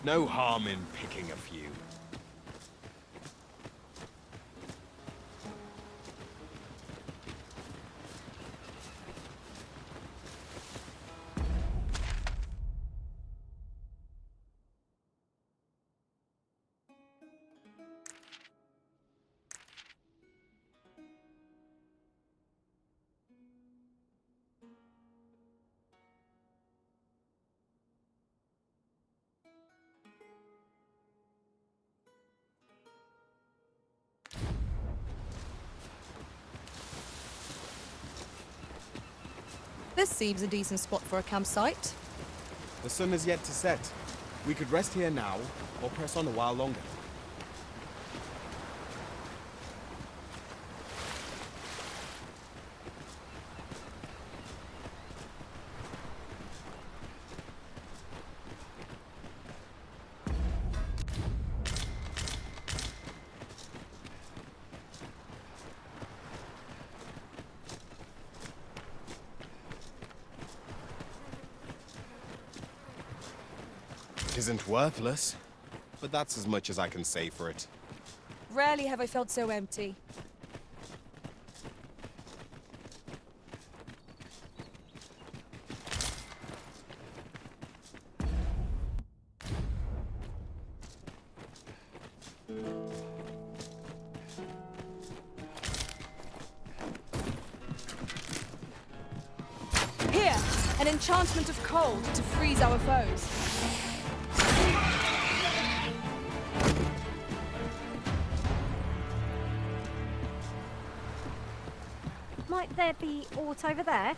No harm in picking a few. This seems a decent spot for a campsite. The sun is yet to set. We could rest here now, or press on a while longer. It isn't worthless, but that's as much as I can say for it. Rarely have I felt so empty. Here, an enchantment of cold to freeze our foes. Might there be aught over there?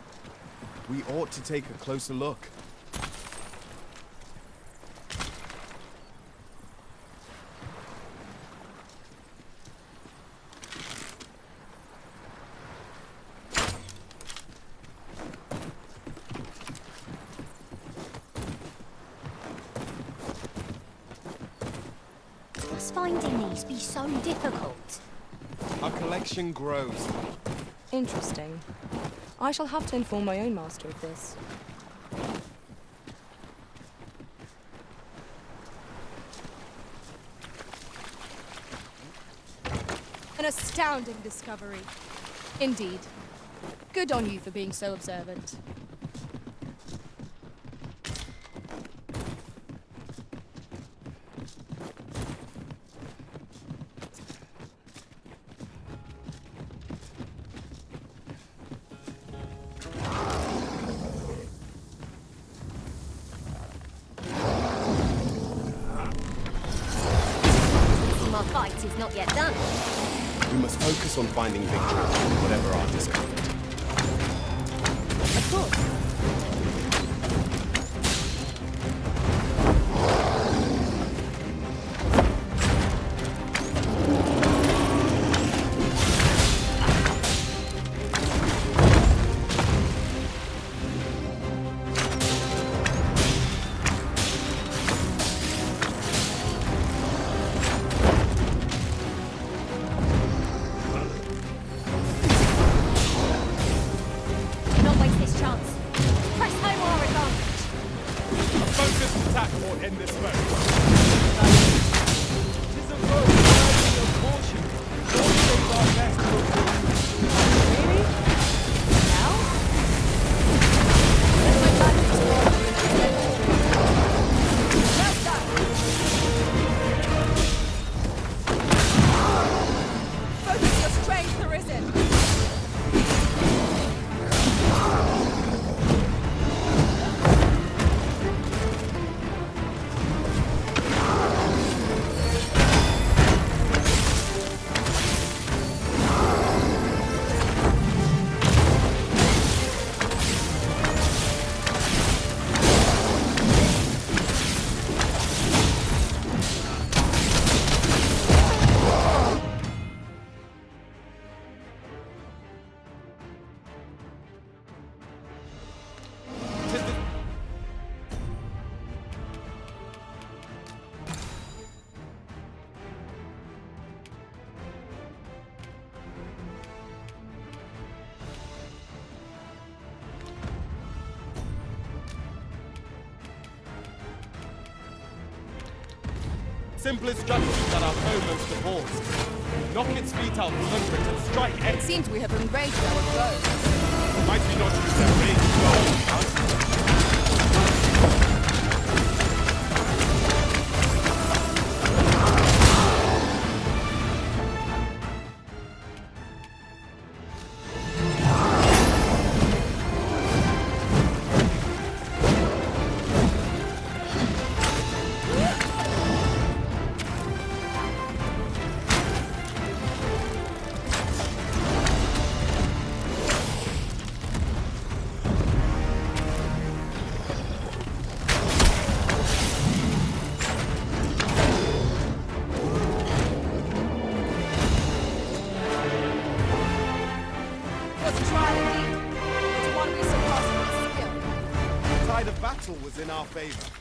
We ought to take a closer look. Must finding these be so difficult? Our collection grows. Interesting. I shall have to inform my own master of this. An astounding discovery. Indeed. Good on you for being so observant. Our fight is not yet done. We must focus on finding victory, whatever our discomfort. Of course. Do not waste this chance. Press simplest strategy that our foe most abhors. Knock its feet out from under it and strike It X. seems we have enraged our foe. Might we not use their rage to our own account? The battle was in our favor.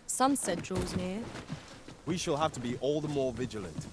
Sunset draws near. We shall have to be all the more vigilant.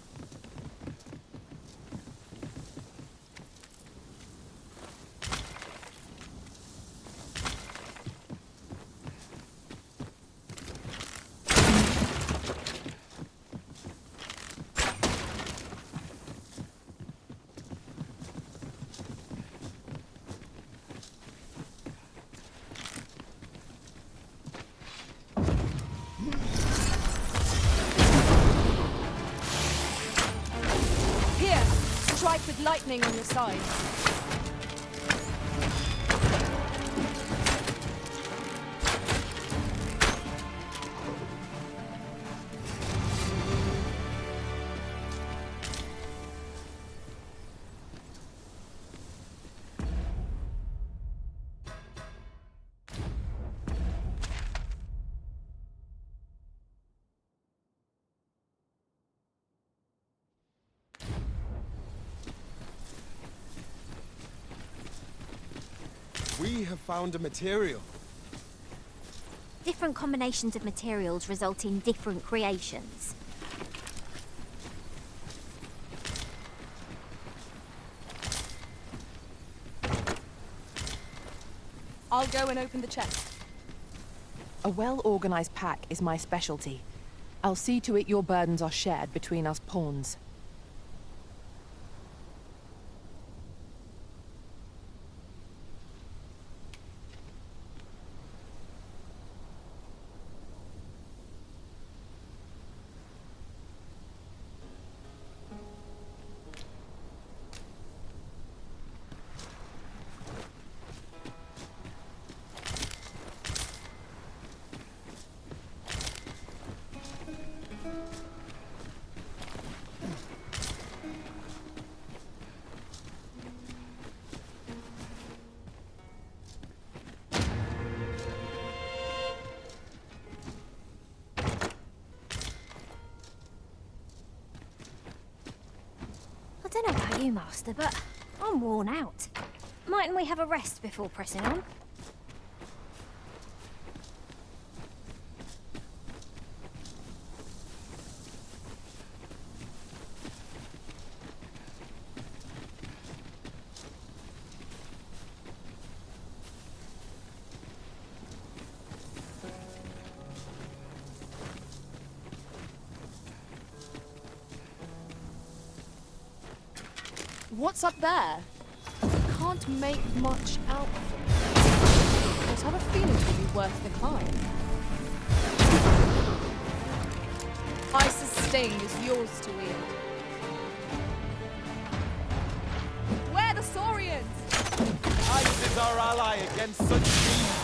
Strike with lightning on your side. We have found a material. Different combinations of materials result in different creations. I'll go and open the chest. A well-organized pack is my specialty. I'll see to it your burdens are shared between us pawns. I don't know about you, Master, but I'm worn out. Mightn't we have a rest before pressing on? What's up there? Can't make much out of it. But I have a feeling it will be worth the climb. Ice's sting is yours to wield. Where the Saurians? Ice is our ally against such beasts.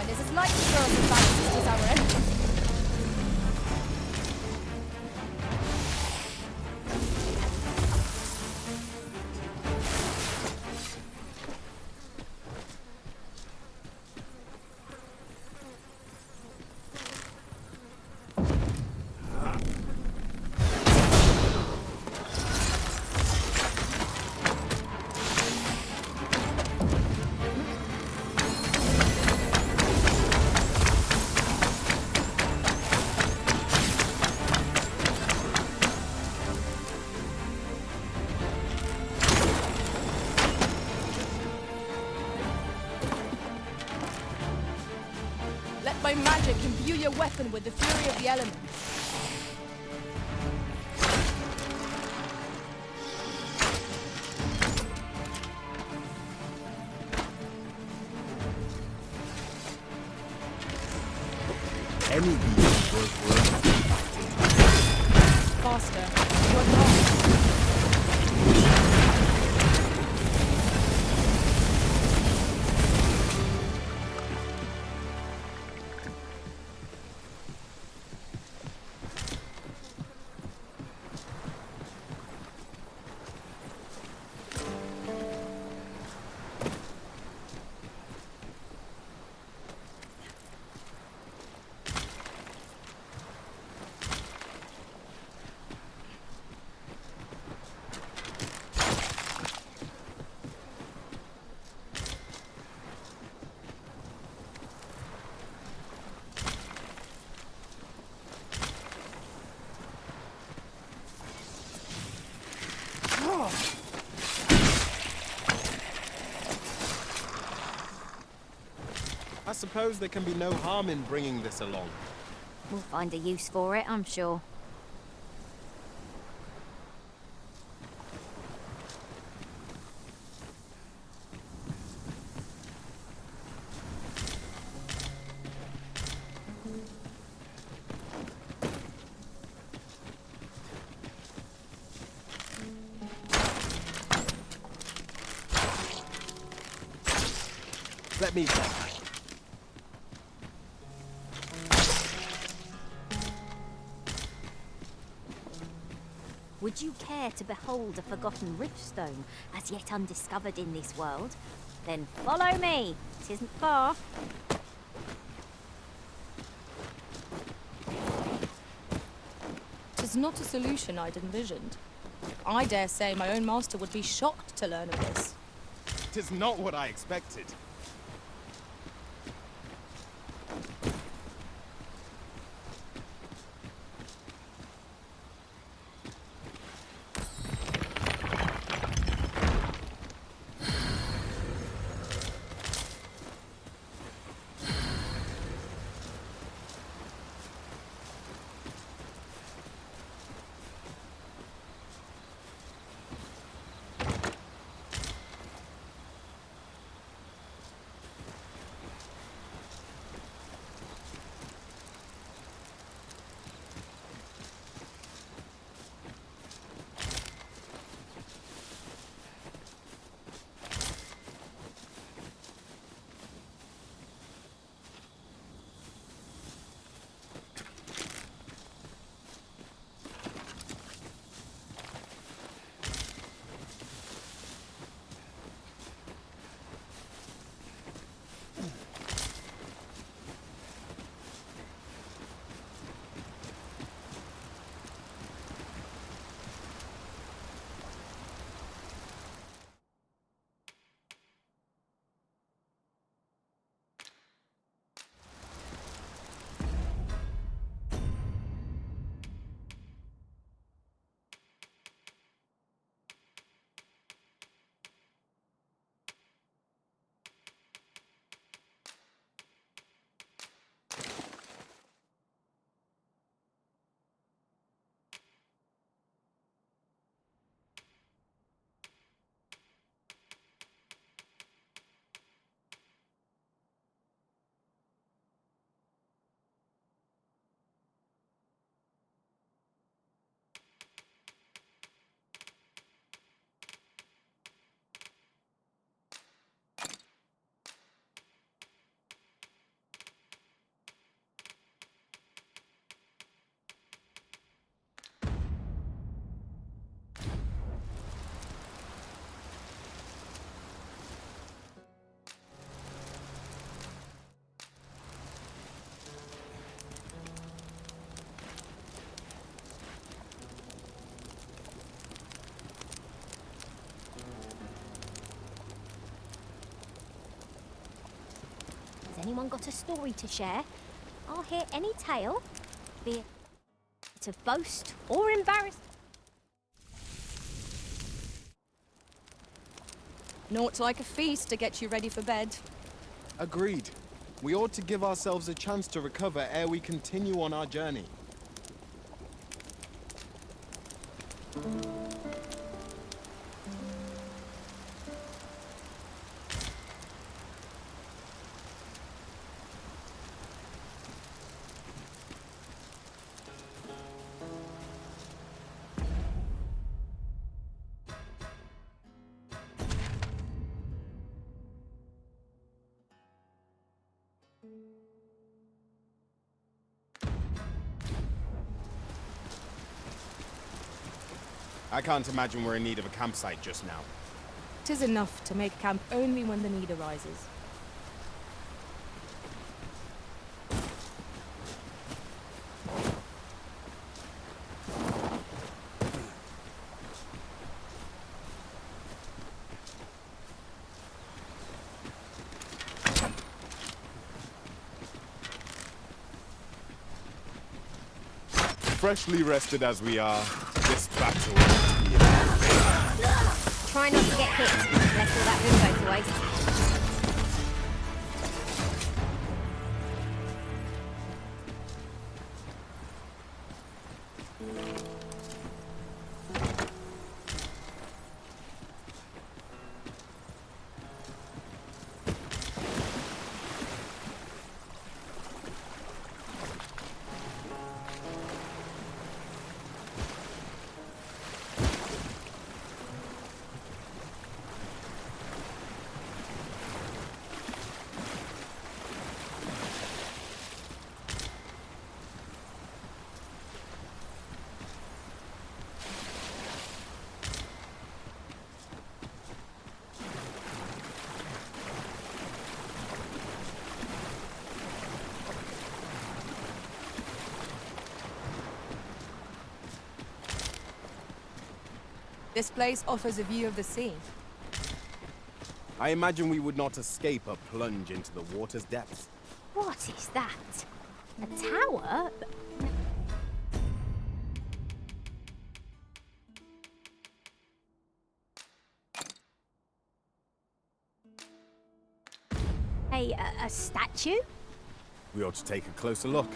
mind is as likely to throw us advances as our enemies. Let my magic imbue your weapon with the fury of the elements. Any beast worth Faster. You are not. I suppose there can be no harm in bringing this along. We'll find a use for it, I'm sure. Let me check. Would you care to behold a forgotten riftstone as yet undiscovered in this world? Then follow me. It isn't far. Tis not a solution I'd envisioned. I dare say my own master would be shocked to learn of this. Tis not what I expected. anyone got a story to share? I'll hear any tale, be it to boast or embarrass. Naught's like a feast to get you ready for bed. Agreed. We ought to give ourselves a chance to recover ere we continue on our journey. I can't imagine we're in need of a campsite just now. 'Tis enough to make camp only when the need arises. Freshly rested as we are, this battle will be enough. Try not to get hit. Left all that room go to waste. This place offers a view of the sea. I imagine we would not escape a plunge into the water's depths. What is that? A tower? A statue? We ought to take a closer look.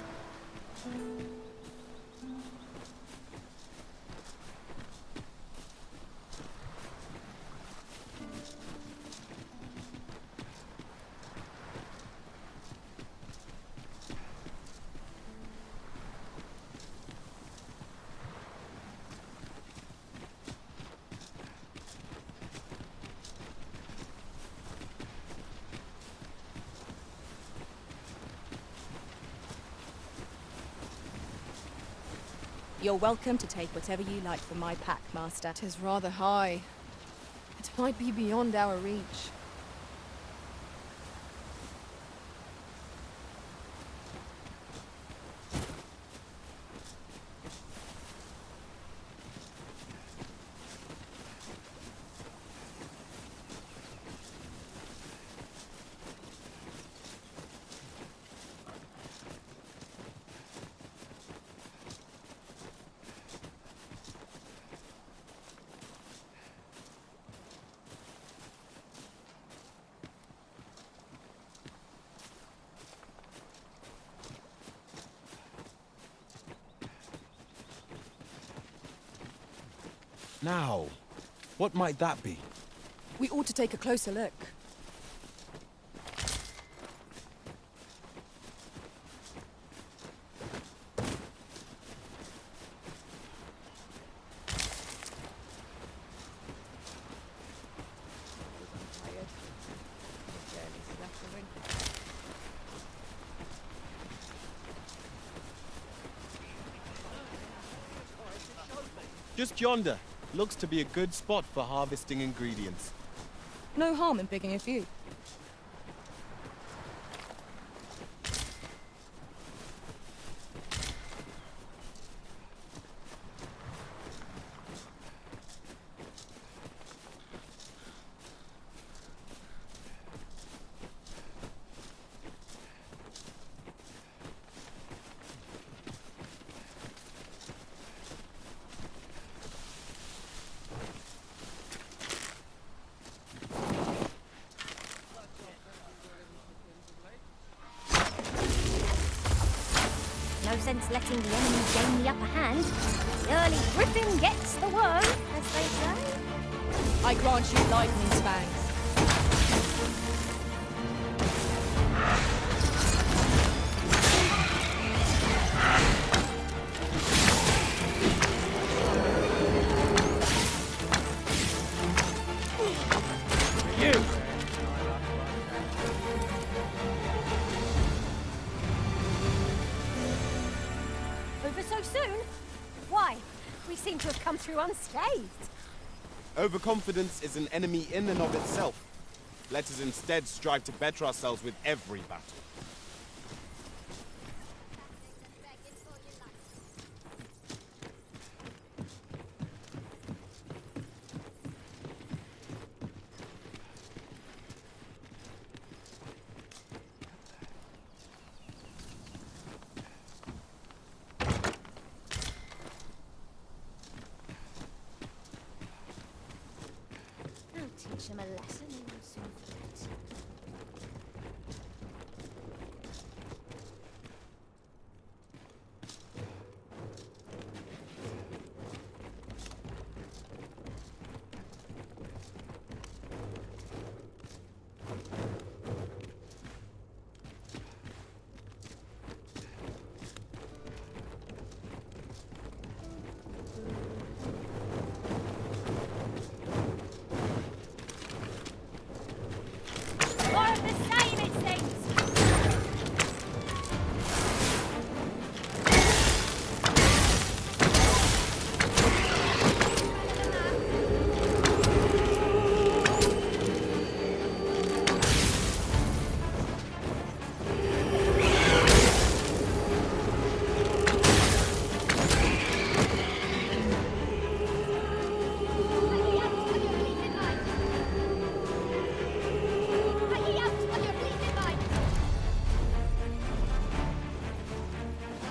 You're welcome to take whatever you like from my pack, Master. 'Tis rather high. It might be beyond our reach. Now, what might that be? We ought to take a closer look. Just yonder. Looks to be a good spot for harvesting ingredients. No harm in picking a few. No sense letting the enemy gain the upper hand. The early griffin gets the worm, as they say. I grant you lightning fangs. Over so soon? Why? We seem to have come through unscathed. Overconfidence is an enemy in and of itself. Let us instead strive to better ourselves with every battle. I'll teach him a lesson and he'll soon forget. More of the same, it seems.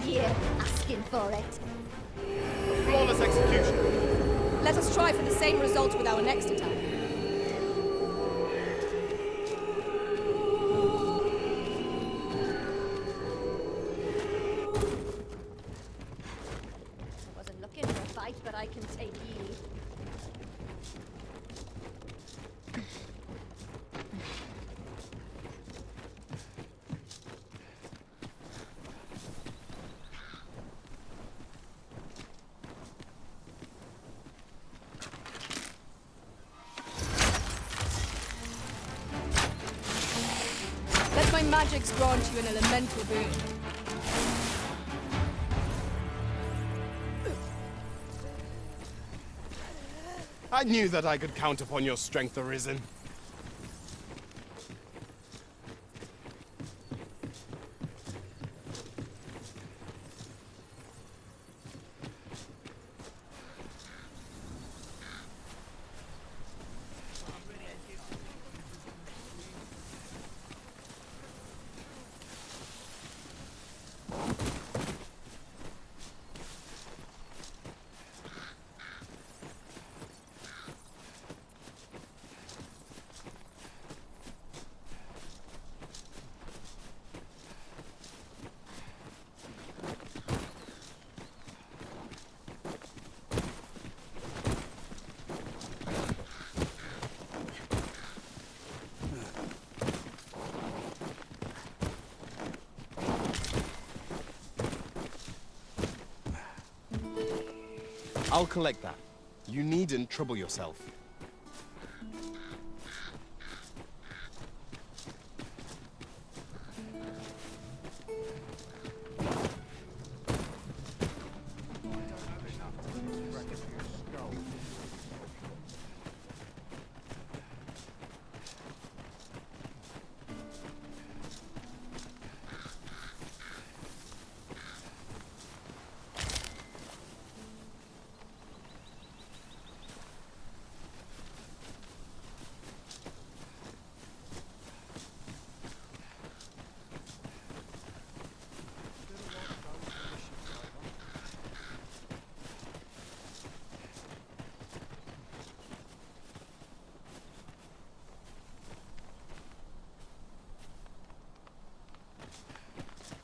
You're asking for it. Flawless execution. Let us try for the same result with our next attack. I wasn't looking for a fight, but I can take you. Let my magics grant you an elemental boon. I knew that I could count upon your strength, Arisen. I'll collect that. You needn't trouble yourself.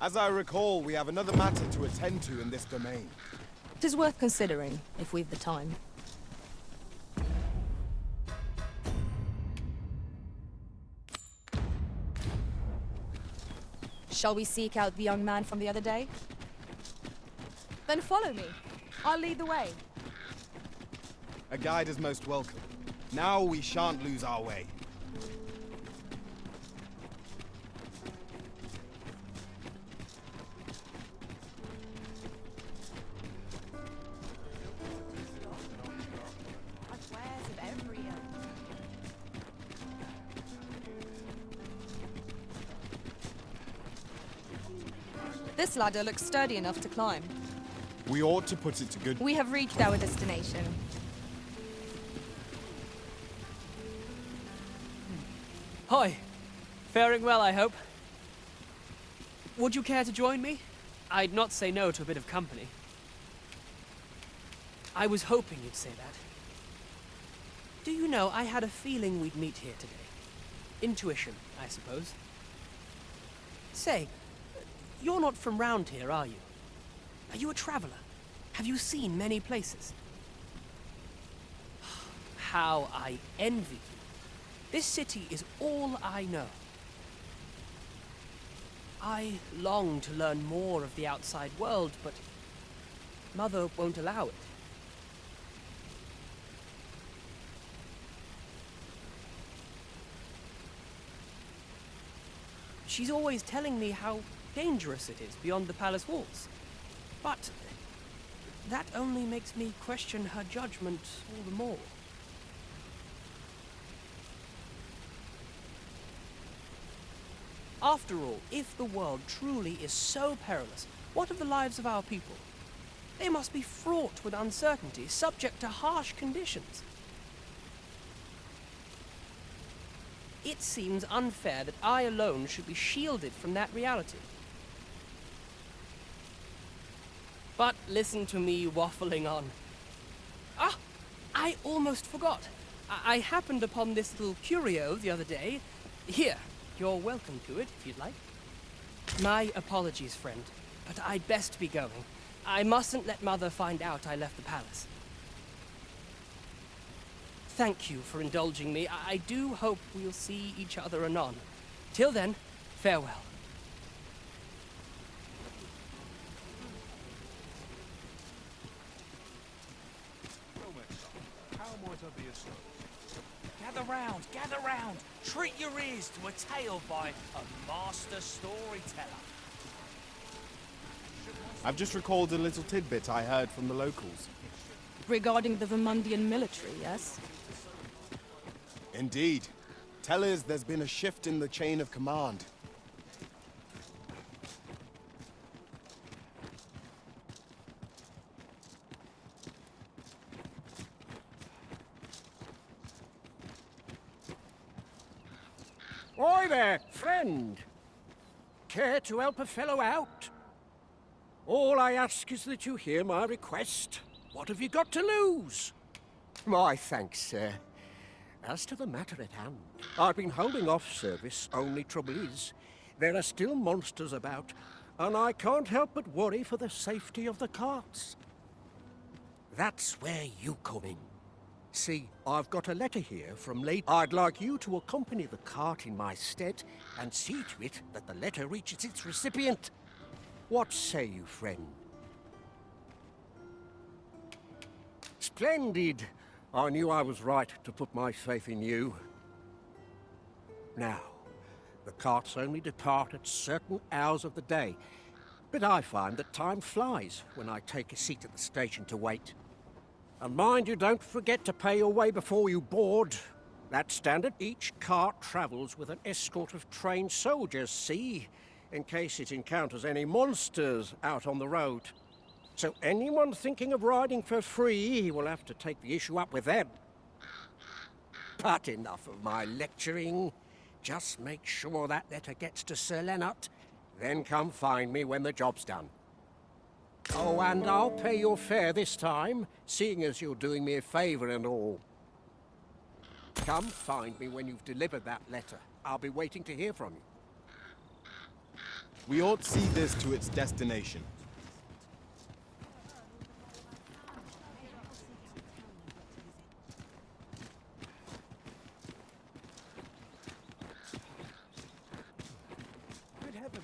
As I recall, we have another matter to attend to in this domain. It is worth considering, if we've the time. Shall we seek out the young man from the other day? Then follow me. I'll lead the way. A guide is most welcome. Now we shan't lose our way. This ladder looks sturdy enough to climb. We ought to put it to good... We have reached our destination. Hi. Faring well, I hope. Would you care to join me? I'd not say no to a bit of company. I was hoping you'd say that. Do you know, I had a feeling we'd meet here today. Intuition, I suppose. Say, you're not from round here, are you? Are you a traveler? Have you seen many places? How I envy you. This city is all I know. I long to learn more of the outside world, but Mother won't allow it. She's always telling me how dangerous it is beyond the palace walls. But that only makes me question her judgment all the more. After all, if the world truly is so perilous, what of the lives of our people? They must be fraught with uncertainty, subject to harsh conditions. It seems unfair that I alone should be shielded from that reality. But listen to me waffling on. Ah, I almost forgot. I happened upon this little curio the other day. Here, you're welcome to it if you'd like. My apologies, friend, but I'd best be going. I mustn't let Mother find out I left the palace. Thank you for indulging me. I do hope we'll see each other anon. Till then, farewell. Gather round! Treat your ears to a tale by a master storyteller. I've just recalled a little tidbit I heard from the locals. Regarding the Vermundian military, yes? Indeed. Tell us there's been a shift in the chain of command. Oi there, friend! Care to help a fellow out? All I ask is that you hear my request. What have you got to lose? My thanks, sir. As to the matter at hand, I've been holding off service. Only trouble is, there are still monsters about, and I can't help but worry for the safety of the carts. That's where you come in. See, I've got a letter here from Lady... I'd like you to accompany the cart in my stead and see to it that the letter reaches its recipient. What say you, friend? Splendid! I knew I was right to put my faith in you. Now, the carts only depart at certain hours of the day, but I find that time flies when I take a seat at the station to wait. And mind you, don't forget to pay your way before you board. That's standard. Each cart travels with an escort of trained soldiers, see? In case it encounters any monsters out on the road. So anyone thinking of riding for free will have to take the issue up with them. But enough of my lecturing. Just make sure that letter gets to Sir Leonard, then come find me when the job's done. Oh, and I'll pay your fare this time, seeing as you're doing me a favour and all. Come find me when you've delivered that letter. I'll be waiting to hear from you. We ought see this to its destination. Good heavens!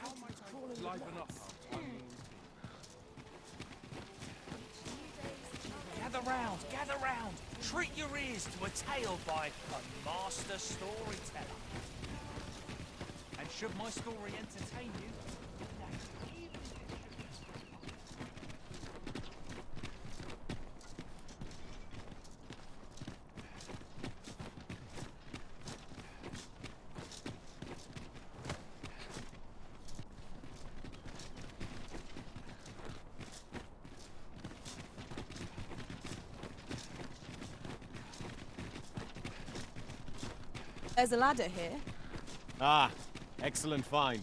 How am I crawling? Liven up. Gather round! Treat your ears to a tale by a master storyteller. And should my story entertain you, There's a ladder here. Ah, excellent find.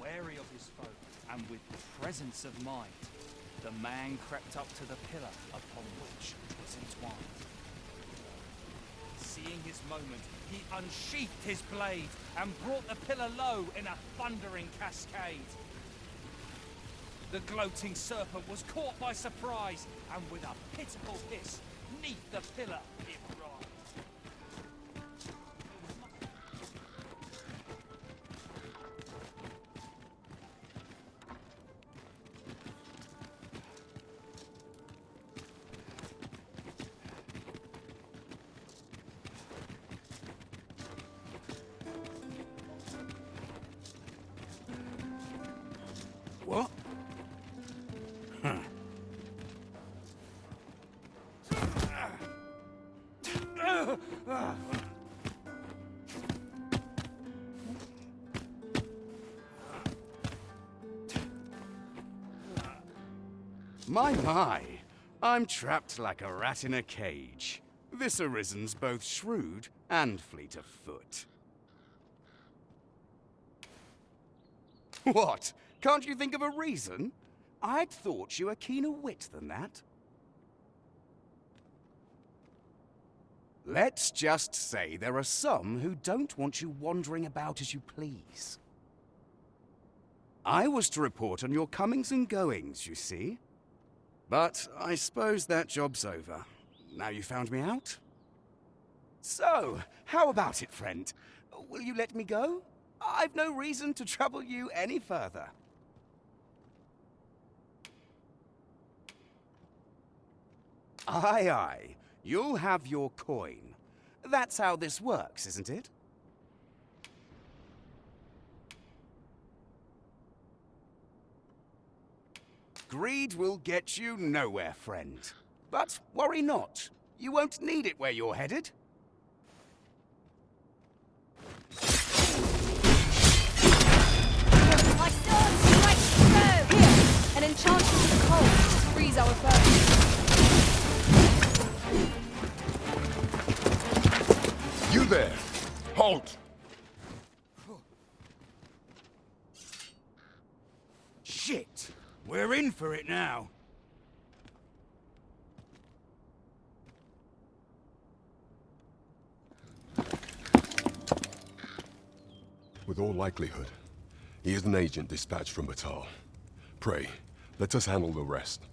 wary of his foe, and with presence of mind, the man crept up to the pillar upon which it was entwined. Seeing his moment, he unsheathed his blade and brought the pillar low in a thundering cascade. The gloating serpent was caught by surprise, and with a pitiful hiss, 'neath the pillar it writhed. What? My, I'm trapped like a rat in a cage. This Arisen's both shrewd and fleet of foot. What? Can't you think of a reason? I'd thought you were keener wit than that. Let's just say there are some who don't want you wandering about as you please. I was to report on your comings and goings, you see. But I suppose that job's over. Now you found me out? So, how about it, friend? Will you let me go? I've no reason to trouble you any further. Aye, aye. You'll have your coin. That's how this works, isn't it? Greed will get you nowhere, friend. But worry not. You won't need it where you're headed. My sword strikes through! Here, an enchantment of the cold to freeze our foes. You there! Halt! Shit! We're in for it now. With all likelihood, he is an agent dispatched from Batal. Pray, let us handle the rest.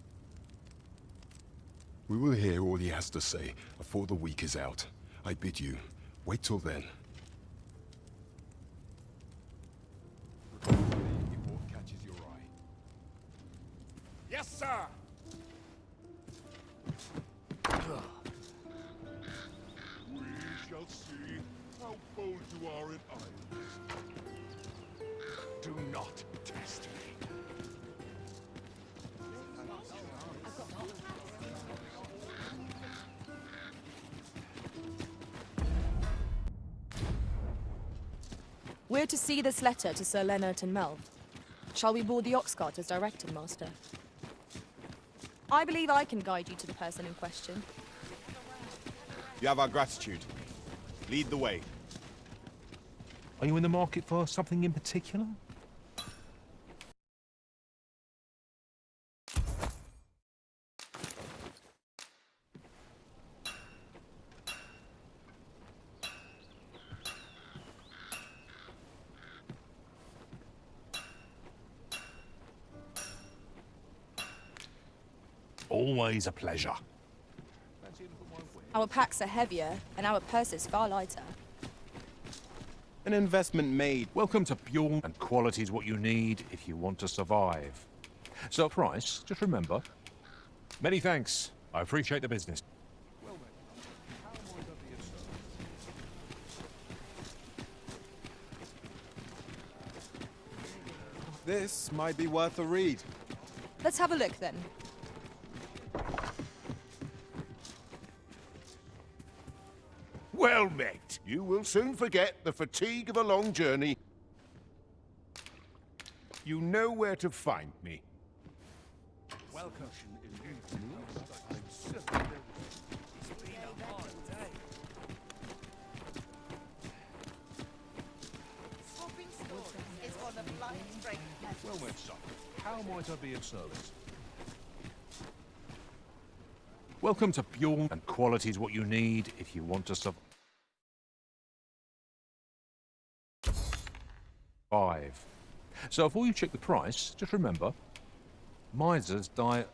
We will hear all he has to say before the week is out. I bid you, wait till then. Before it catches your eye. Yes, sir! We shall see how bold you are in irons. Do not test me. We're to see this letter to Sir Leonard and Melv. Shall we board the ox cart as directed, Master? I believe I can guide you to the person in question. You have our gratitude. Lead the way. Are you in the market for something in particular? Always a pleasure. Our packs are heavier, and our purses far lighter. An investment made. Welcome to Bjorn, and quality is what you need if you want to survive. So price, just remember. Many thanks. I appreciate the business. This might be worth a read. Let's have a look then. Well met. You will soon forget the fatigue of a long journey. You know where to find me. Welcome. Well met, son. How might I be of service? Welcome to Bjorn, and quality is what you need if you want to survive. So before you check the price, just remember, misers die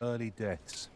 early deaths.